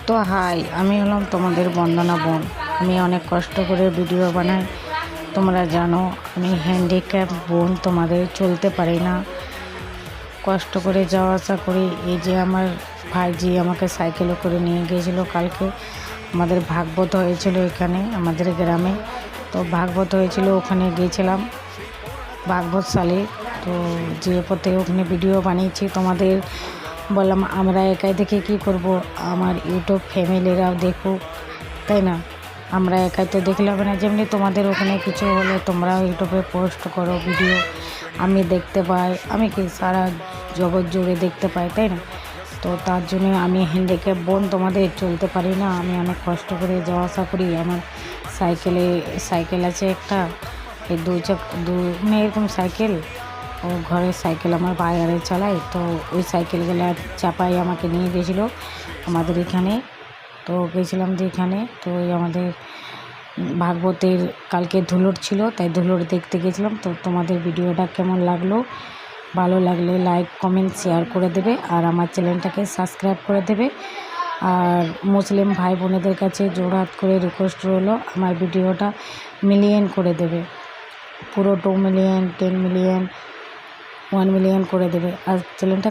তো হাই, আমি হলাম তোমাদের বন্দনা বোন। আমি অনেক কষ্ট করে ভিডিও বানাই। তোমরা জানো আমি হ্যান্ডিক্যাপ বোন, তোমাদের চলতে পারি না, কষ্ট করে যাওয়া আসা করি। এই যে আমার ভাইজি আমাকে সাইকেলে করে নিয়ে গিয়েছিলো কালকে। আমাদের ভাগবত হয়েছিল এখানে আমাদের গ্রামে, তো ভাগবত হয়েছিল, ওখানে গিয়েছিলাম ভাগবত সালে। তো যে পথে ওখানে ভিডিও বানিয়েছি, তোমাদের বললাম আমরা একাই দেখে কি করব, আমার ইউটিউব ফ্যামিলিরাও দেখুক, তাই না? আমরা একাই তো দেখলে হবে না। যেমনি তোমাদের ওখানে কিছু হলে তোমরাও ইউটিউবে পোস্ট করো ভিডিও, আমি দেখতে পাই, আমি কি সারা জগৎ জুড়ে দেখতে পাই, তাই না? তো তার জন্য আমি হ্যান্ডিক্যাপ বোন, তোমাদের চলতে পারি না। আমি অনেক কষ্ট করে যাওয়া আসা করি। আমার সাইকেল আছে একটা, এই মানে এরকম সাইকেল, ও ঘরের সাইকেল আমার বাইরে চালায়। তো ওই সাইকেলগুলো চাপাই আমাকে নিয়ে গেছিলো আমাদের এখানে। তো গেছিলাম যে এখানে, তো ওই আমাদের ভাগবতের কালকে ধুলোর ছিল, তাই ধুলোর দেখতে গেছিলাম। তো তোমাদের ভিডিওটা কেমন লাগলো, ভালো লাগলে লাইক কমেন্ট শেয়ার করে দেবে, আর আমার চ্যানেলটাকে সাবস্ক্রাইব করে দেবে। আর মুসলিম ভাই বোনেদের কাছে জোড়হাত করে রিকোয়েস্ট রইলো, আমার ভিডিওটা মিলিয়ন করে দেবে, পুরো 2 মিলিয়ন, 10 মিলিয়ন, 1 মিলিয়ন করে দেবে। আর চ্যানেলটা